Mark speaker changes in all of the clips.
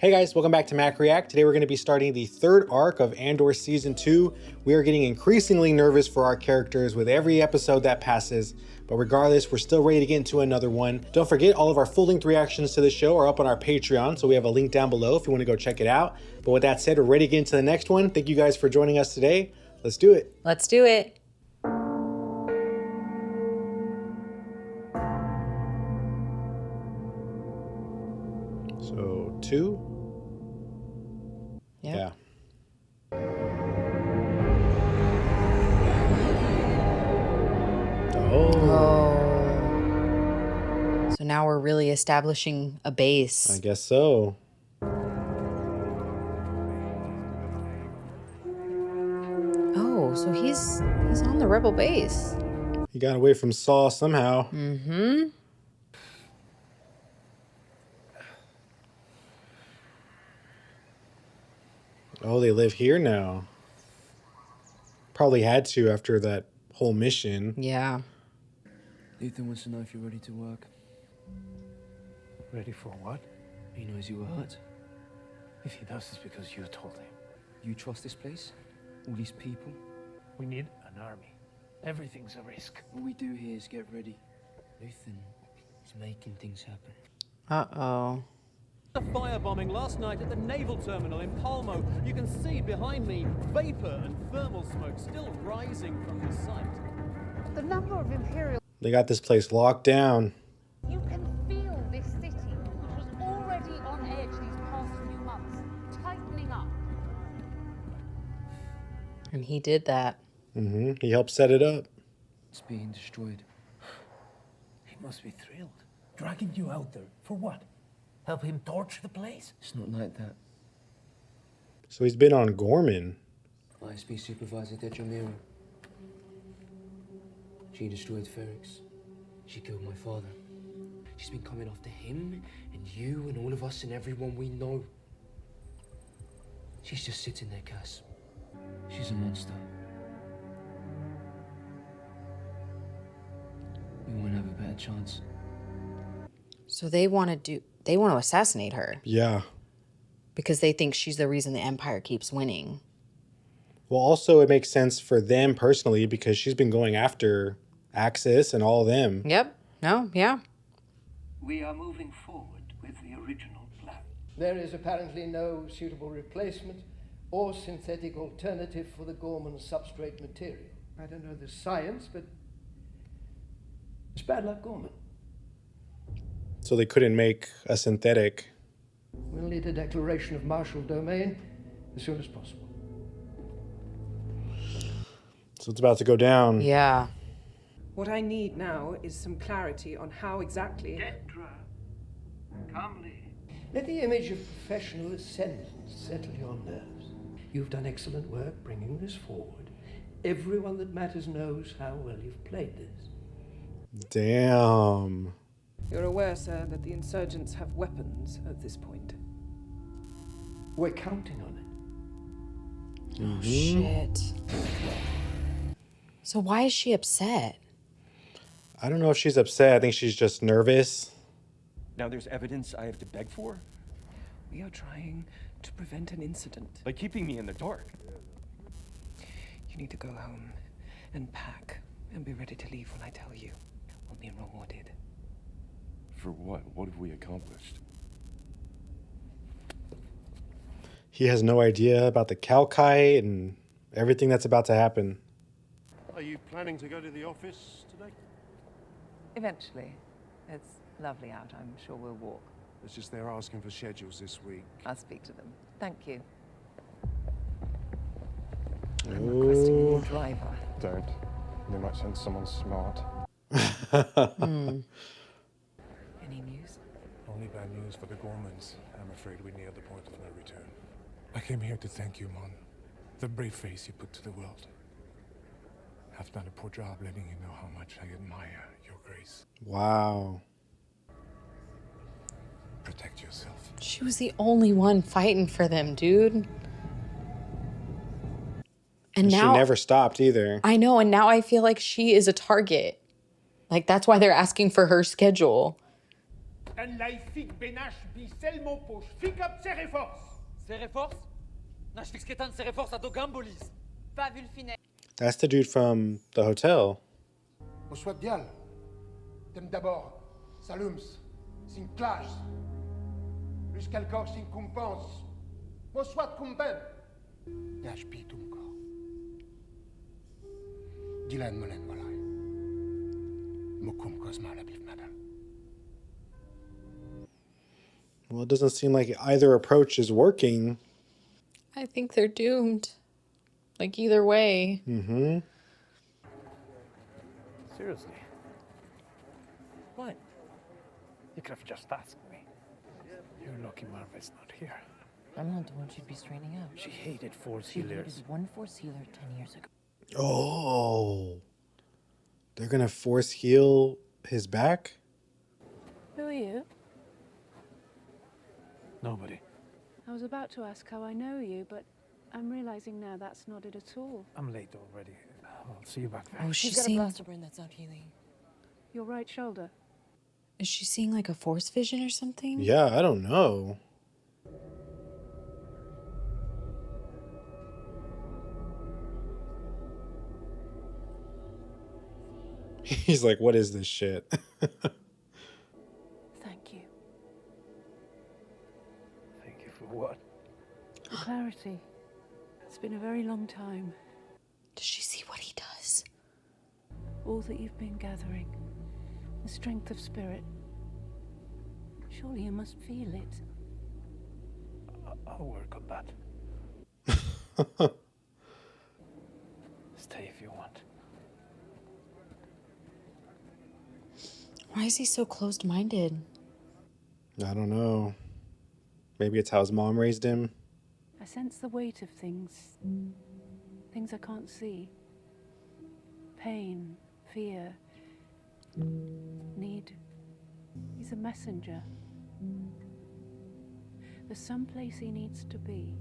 Speaker 1: Hey guys, welcome back to Mac React. Today we're going to be starting the third arc of Andor Season 2. We are getting increasingly nervous for our characters with every episode that passes, but regardless, we're still ready to get into another one. Don't forget, all of our full-length reactions to the show are up on our Patreon, so we have a link down below if you want to go check it out. But with that said, we're ready to get into the next one. Thank you guys for joining us today. Let's do it.
Speaker 2: Let's do it.
Speaker 1: So, 2?
Speaker 2: Yep.
Speaker 1: Yeah.
Speaker 2: Oh. So now we're really establishing a base.
Speaker 1: I guess so.
Speaker 2: Oh, so he's on the rebel base.
Speaker 1: He got away from Saul somehow.
Speaker 2: Mm-hmm.
Speaker 1: Oh, they live here now. Probably had to after that whole mission.
Speaker 2: Yeah.
Speaker 3: Ethan wants to know if you're ready to work.
Speaker 4: Ready for what?
Speaker 3: He knows you were hurt.
Speaker 4: If he does, it's because you told him.
Speaker 3: You trust this place? All these people?
Speaker 4: We need an army. Everything's a risk.
Speaker 3: All we do here is get ready. Ethan is making things happen.
Speaker 2: Uh-oh.
Speaker 5: A firebombing last night at the naval terminal in Palmo. You can see behind me vapor and thermal smoke still rising from the site.
Speaker 6: The number of Imperial...
Speaker 1: They got this place locked down.
Speaker 6: You can feel this city, which was already on edge these past few months, tightening up.
Speaker 2: And he did that.
Speaker 1: Mm-hmm. He helped set it up.
Speaker 3: It's being destroyed.
Speaker 4: He must be thrilled. Dragging you out there. For what? Help him torch the place?
Speaker 3: It's not like that.
Speaker 1: So he's been on Gorman.
Speaker 3: ISB Supervisor Dejamira. She destroyed Ferrix. She killed my father. She's been coming after him and you and all of us and everyone we know. She's just sitting there, Cass. She's a monster. We won't have a better chance.
Speaker 2: So they want to assassinate her
Speaker 1: Yeah.
Speaker 2: because they think she's the reason the Empire keeps winning.
Speaker 1: Well, also it makes sense for them personally because she's been going after Axis and all of them.
Speaker 2: Yep. No, yeah.
Speaker 7: We are moving forward with the original plan.
Speaker 8: There is apparently no suitable replacement or synthetic alternative for the Gorman substrate material. I don't know the science, but it's bad luck, Gorman.
Speaker 1: So they couldn't make a synthetic.
Speaker 8: We'll need a declaration of martial domain as soon as possible.
Speaker 1: So it's about to go down.
Speaker 2: Yeah.
Speaker 9: What I need now is some clarity on how exactly...
Speaker 7: Detra, calmly.
Speaker 8: Let the image of professional ascendance settle your nerves. You've done excellent work bringing this forward. Everyone that matters knows how well you've played this.
Speaker 1: Damn.
Speaker 9: You're aware, sir, that the insurgents have weapons at this point.
Speaker 8: We're counting on it.
Speaker 2: Oh, shit. So why is she upset?
Speaker 1: I don't know if she's upset. I think she's just nervous.
Speaker 10: Now there's evidence I have to beg for?
Speaker 9: We are trying to prevent an incident.
Speaker 10: By keeping me in the dark.
Speaker 9: You need to go home and pack and be ready to leave when I tell you. We'll be rewarded.
Speaker 10: For what? What have we accomplished?
Speaker 1: He has no idea about the Calkite and everything that's about to happen.
Speaker 11: Are you planning to go to the office today?
Speaker 12: Eventually. It's lovely out. I'm sure we'll walk.
Speaker 11: It's just they're asking for schedules this week.
Speaker 12: I'll speak to them. Thank you.
Speaker 9: I'm requesting a new driver.
Speaker 11: Don't. They might send someone smart.
Speaker 9: Any news?
Speaker 11: Only bad news for the Gormans. I'm afraid we're near the point of no return. I came here to thank you, Mon. The brave face you put to the world. I've done a poor job letting you know how much I admire your grace.
Speaker 1: Wow.
Speaker 11: Protect yourself.
Speaker 2: She was the only one fighting for them, dude. And now
Speaker 1: she never stopped either.
Speaker 2: I know, and now I feel like she is a target. Like, that's why they're asking for her schedule.
Speaker 13: En lei fik benash bi selmo poch fik up Cereforce.
Speaker 5: Cereforce? Nash fixketan Cereforce a Dogambolis.
Speaker 6: Va vulfine.
Speaker 1: That's the dude from the hotel.
Speaker 13: Mo soit dial. Tem d'abord, salums, sin clash. Jusqu'al cor sin compense. Mo soit kumben. Dash pitum cor. Dilan molen malai. Mo kum cosma la bif madal.
Speaker 1: Well, it doesn't seem like either approach is working.
Speaker 2: I think they're doomed. Like, either way.
Speaker 1: Mm-hmm.
Speaker 4: Seriously? What? You could have just asked me. You're lucky Marvet's not here.
Speaker 14: I'm not the one she'd be straining out.
Speaker 4: She hated Force
Speaker 14: She
Speaker 4: healers.
Speaker 14: hated one Force healer 10 years ago.
Speaker 1: Oh. They're gonna force heal his back?
Speaker 15: Who are you?
Speaker 4: Nobody.
Speaker 15: I was about to ask how I know you, but I'm realizing now that's not it at all.
Speaker 4: I'm late already. I'll see you back there.
Speaker 2: Oh,
Speaker 14: She's
Speaker 2: she's
Speaker 14: got a
Speaker 2: seeing...
Speaker 14: blaster brain that's not healing.
Speaker 15: Your right shoulder.
Speaker 2: Is she seeing like a force vision or something?
Speaker 1: Yeah, I don't know. He's like, what is this shit?
Speaker 15: Thank you.
Speaker 4: Thank you for what?
Speaker 15: For clarity. It's been a very long time.
Speaker 2: Does she see what he does?
Speaker 15: All that you've been gathering. The strength of spirit. Surely you must feel it.
Speaker 4: I'll work on that. Stay if you want.
Speaker 2: Why is he so closed-minded?
Speaker 1: I don't know. Maybe it's how his mom raised him.
Speaker 15: I sense the weight of things. Things I can't see. Pain, fear, need. He's a messenger. There's some place he needs to be.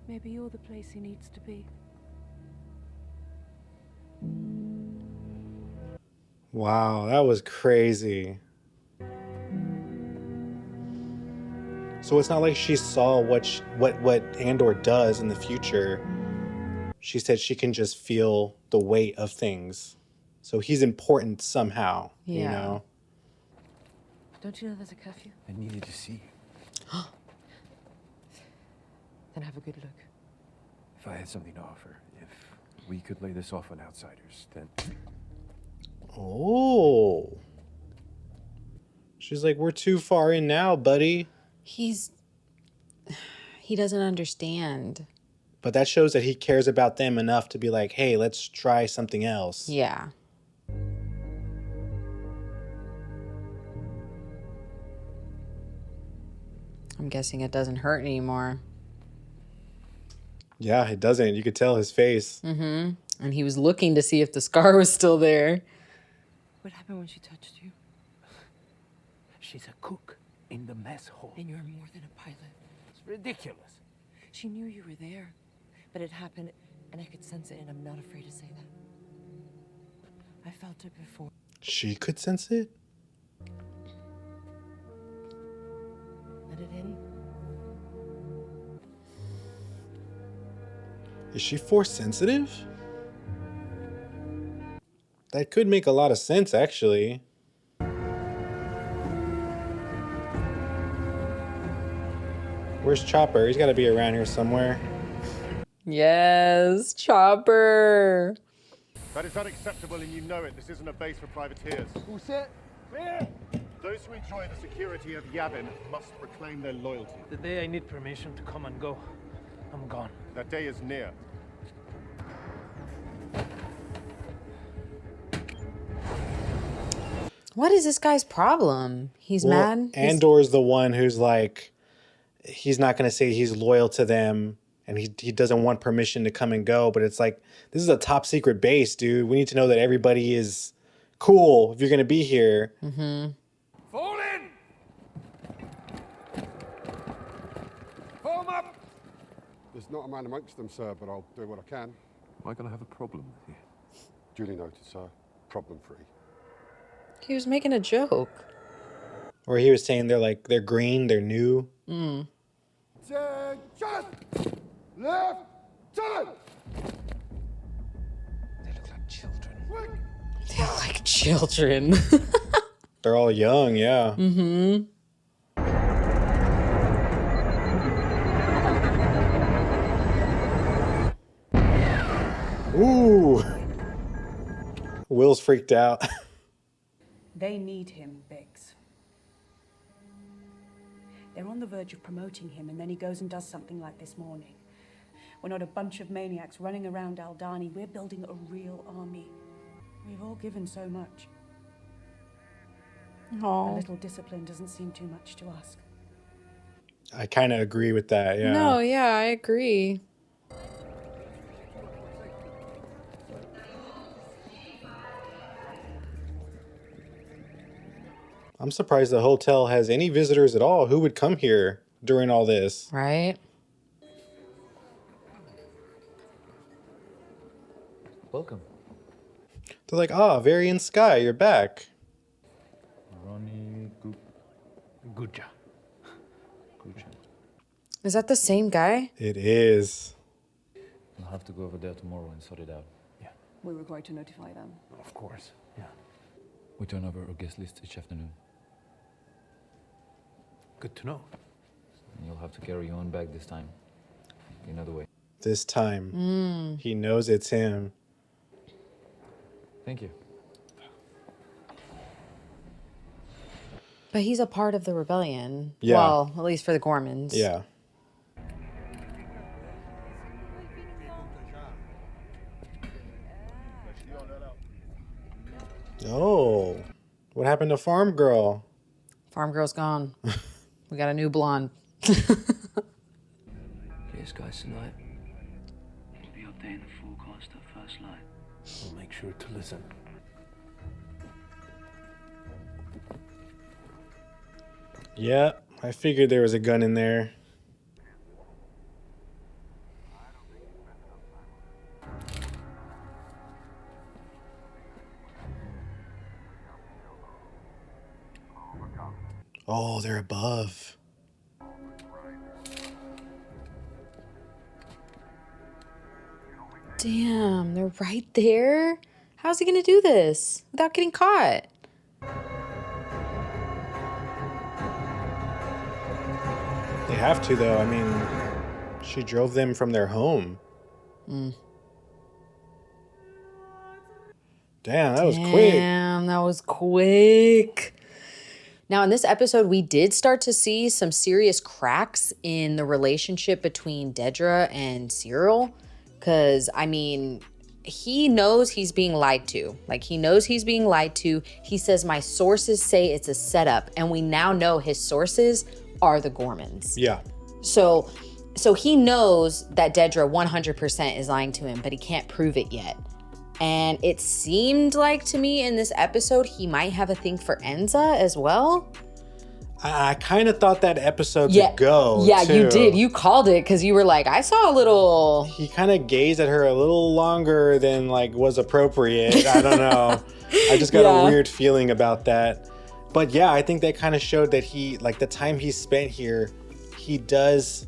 Speaker 15: Maybe you're the place he needs to be.
Speaker 1: Wow, that was crazy. So it's not like she saw what Andor does in the future. She said she can just feel the weight of things. So he's important somehow, you know?
Speaker 14: Don't you know there's a curfew?
Speaker 10: I needed to see you.
Speaker 14: Then have a good look.
Speaker 10: If I had something to offer, if we could lay this off on outsiders, then...
Speaker 1: Oh. She's like, we're too far in now, buddy.
Speaker 2: He doesn't understand.
Speaker 1: But that shows that he cares about them enough to be like, hey, let's try something else.
Speaker 2: Yeah. I'm guessing it doesn't hurt anymore.
Speaker 1: Yeah, it doesn't. You could tell his face.
Speaker 2: Mm-hmm. And he was looking to see if the scar was still there.
Speaker 14: What happened when she touched you?
Speaker 4: She's a cook in the mess hall.
Speaker 14: And you're more than a pilot.
Speaker 4: It's ridiculous.
Speaker 14: She knew you were there. But it happened, and I could sense it, and I'm not afraid to say that. I felt it before.
Speaker 1: She could sense it?
Speaker 14: Let it in.
Speaker 1: Is she force sensitive? That could make a lot of sense, actually. Where's Chopper? He's got to be around here somewhere.
Speaker 2: Yes, Chopper.
Speaker 16: That is unacceptable, and you know it. This isn't a base for privateers.
Speaker 13: Who's it? Clear!
Speaker 16: Those who enjoy the security of Yavin must proclaim their loyalty.
Speaker 4: The day I need permission to come and go, I'm gone.
Speaker 16: That day is near.
Speaker 2: What is this guy's problem? He's mad?
Speaker 1: Andor's the one who's like, he's not going to say he's loyal to them, and he doesn't want permission to come and go, but it's like, this is a top secret base, dude. We need to know that everybody is cool if you're going to be here.
Speaker 2: Mm-hmm.
Speaker 13: Fall in! Form up!
Speaker 17: There's not a man amongst them, sir, but I'll do what I can.
Speaker 10: Am I going to have a problem with you?
Speaker 17: Duly noted, sir. Problem free.
Speaker 2: He was making a joke.
Speaker 1: Or he was saying they're green, they're new.
Speaker 2: Mm.
Speaker 13: Attention! Left turn!
Speaker 9: They look like children.
Speaker 2: They're like children.
Speaker 1: They're all young, yeah.
Speaker 2: Mm-hmm.
Speaker 1: Ooh. Will's freaked out.
Speaker 18: They need him, Biggs. They're on the verge of promoting him, and then he goes and does something like this morning. We're not a bunch of maniacs running around Aldani. We're building a real army. We've all given so much.
Speaker 2: Aw.
Speaker 18: A little discipline doesn't seem too much to ask.
Speaker 1: I kind of agree with that, yeah.
Speaker 2: No, yeah, I agree.
Speaker 1: I'm surprised the hotel has any visitors at all. Who would come here during all this?
Speaker 2: Right?
Speaker 19: Welcome.
Speaker 1: They're like, Varian Sky, you're back.
Speaker 19: Ronnie Guja.
Speaker 2: Is that the same guy?
Speaker 1: It is.
Speaker 19: I'll have to go over there tomorrow and sort it out.
Speaker 18: We're required to notify them.
Speaker 10: Of course, yeah.
Speaker 19: We turn over our guest list each afternoon.
Speaker 10: Good to know.
Speaker 19: And you'll have to carry your own bag this time. You know the way.
Speaker 1: This time. He knows it's him.
Speaker 19: Thank you.
Speaker 2: But he's a part of the rebellion.
Speaker 1: Yeah.
Speaker 2: Well, at least for the Gormans.
Speaker 1: Yeah. Oh, what happened to Farm Girl?
Speaker 2: Farm Girl's gone. We got a new blonde.
Speaker 3: Here's guys tonight.
Speaker 7: It'll be your day in the forecast at first light.
Speaker 10: We'll make sure to listen.
Speaker 1: Yeah, I figured there was a gun in there. Oh, they're above.
Speaker 2: Damn, they're right there? How's he gonna do this without getting caught?
Speaker 1: They have to, though. I mean, she drove them from their home. Damn, that was quick.
Speaker 2: Damn, that was quick. Now, in this episode, we did start to see some serious cracks in the relationship between Dedra and Cyril. Because, I mean, he knows he's being lied to. Like, he knows he's being lied to. He says, my sources say it's a setup. And we now know his sources are the Gormans.
Speaker 1: Yeah.
Speaker 2: So he knows that Dedra 100% is lying to him, but he can't prove it yet. And it seemed like to me in this episode, he might have a thing for Enza as well.
Speaker 1: I kind of thought that episode to go.
Speaker 2: Yeah,
Speaker 1: too.
Speaker 2: you did. You called it because you were like, I saw a little.
Speaker 1: He kind of gazed at her a little longer than like was appropriate. I don't know. I just got a weird feeling about that. But yeah, I think that kind of showed that he, like the time he spent here, he does.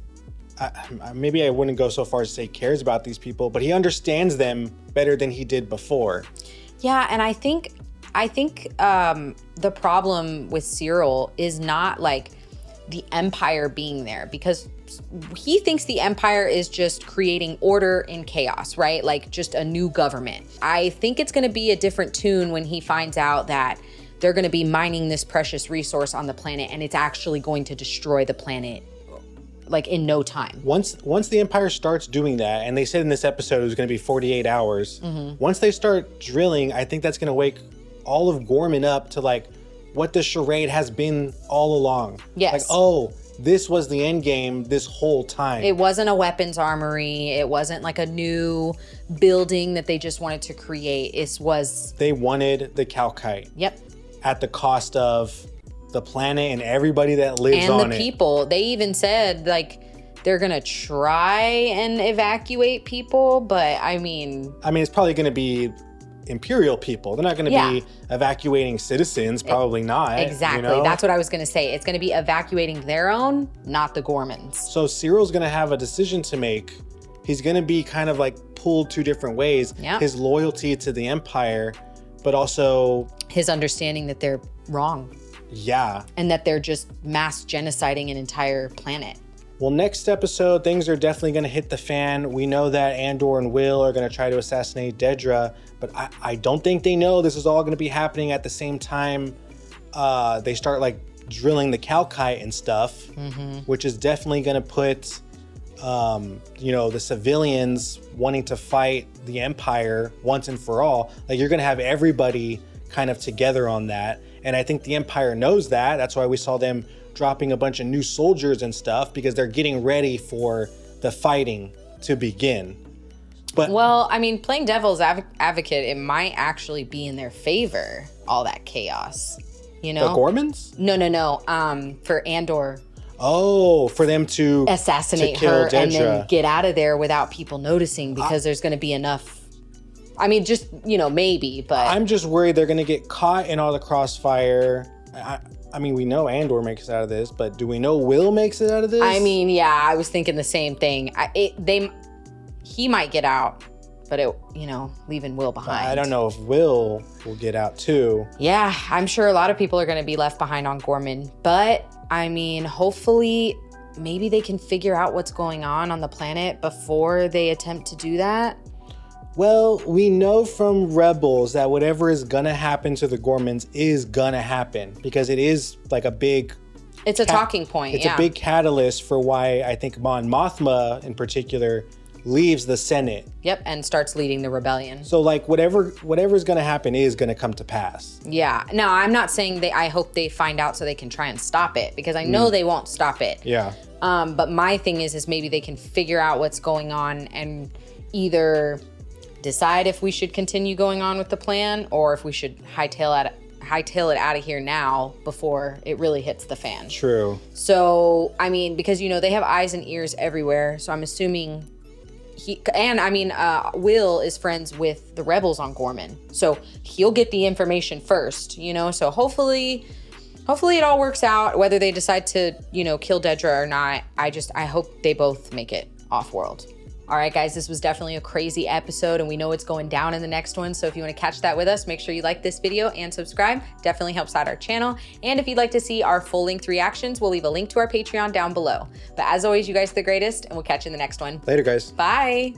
Speaker 1: Maybe I wouldn't go so far as to say cares about these people, but he understands them better than he did before.
Speaker 2: Yeah, and I think the problem with Cyril is not like the Empire being there, because he thinks the Empire is just creating order in chaos, right? Like just a new government. I think it's going to be a different tune when he finds out that they're going to be mining this precious resource on the planet and it's actually going to destroy the planet like in no time.
Speaker 1: Once the Empire starts doing that, and they said in this episode it was going to be 48 hours, once they start drilling, I think that's going to wake all of Gorman up to like what the charade has been all along.
Speaker 2: Yes.
Speaker 1: Like, oh, this was the end game this whole time.
Speaker 2: It wasn't a weapons armory. It wasn't like a new building that they just wanted to create. It was...
Speaker 1: They wanted the Calkite.
Speaker 2: Yep.
Speaker 1: At the cost of the planet and everybody that lives on it.
Speaker 2: And the people. They even said like they're gonna try and evacuate people, but I mean
Speaker 1: it's probably gonna be Imperial people. They're not going to be evacuating citizens, probably not.
Speaker 2: Exactly.
Speaker 1: You know?
Speaker 2: That's what I was going to say. It's going to be evacuating their own, not the Gormans.
Speaker 1: So Cyril's going to have a decision to make. He's going to be kind of like pulled two different ways.
Speaker 2: Yep.
Speaker 1: His loyalty to the Empire, but also
Speaker 2: his understanding that they're wrong.
Speaker 1: Yeah.
Speaker 2: And that they're just mass genociding an entire planet.
Speaker 1: Well, next episode, things are definitely going to hit the fan. We know that Andor and Will are going to try to assassinate Dedra, but I don't think they know this is all going to be happening at the same time. They start like drilling the Calcite and stuff, which is definitely going to put, the civilians wanting to fight the Empire once and for all. Like, you're going to have everybody kind of together on that. And I think the Empire knows that. That's why we saw them dropping a bunch of new soldiers and stuff, because they're getting ready for the fighting to begin. But
Speaker 2: well, I mean, playing devil's advocate, it might actually be in their favor, all that chaos, you know?
Speaker 1: The Gormans?
Speaker 2: No. For Andor.
Speaker 1: Oh, for them to
Speaker 2: assassinate
Speaker 1: kill
Speaker 2: her
Speaker 1: Dedra.
Speaker 2: and then get out of there without people noticing, because there's going to be enough. I mean, just, maybe, but
Speaker 1: I'm just worried they're going to get caught in all the crossfire. I mean, we know Andor makes it out of this, but do we know Will makes it out of this?
Speaker 2: I mean, yeah, I was thinking the same thing. He might get out, but leaving Will behind.
Speaker 1: I don't know if Will get out too.
Speaker 2: Yeah, I'm sure a lot of people are going to be left behind on Gorman, but I mean, hopefully maybe they can figure out what's going on the planet before they attempt to do that.
Speaker 1: Well, we know from Rebels that whatever is gonna happen to the Gormans is gonna happen, because it is like a big...
Speaker 2: It's a talking point,
Speaker 1: It's a big catalyst for why I think Mon Mothma in particular leaves the Senate.
Speaker 2: Yep, and starts leading the rebellion.
Speaker 1: So like whatever's gonna happen is gonna come to pass.
Speaker 2: Yeah, no, I'm not saying I hope they find out so they can try and stop it, because I know they won't stop it.
Speaker 1: Yeah.
Speaker 2: But my thing is maybe they can figure out what's going on and either decide if we should continue going on with the plan or if we should hightail it out of here now before it really hits the fan.
Speaker 1: True.
Speaker 2: So, I mean, because, they have eyes and ears everywhere. So I'm assuming Will is friends with the rebels on Gorman. So he'll get the information first, so hopefully it all works out, whether they decide to, kill Dedra or not. I hope they both make it off-world. All right, guys, this was definitely a crazy episode, and we know it's going down in the next one. So if you want to catch that with us, make sure you like this video and subscribe. Definitely helps out our channel. And if you'd like to see our full-length reactions, we'll leave a link to our Patreon down below. But as always, you guys are the greatest, and we'll catch you in the next one.
Speaker 1: Later, guys.
Speaker 2: Bye.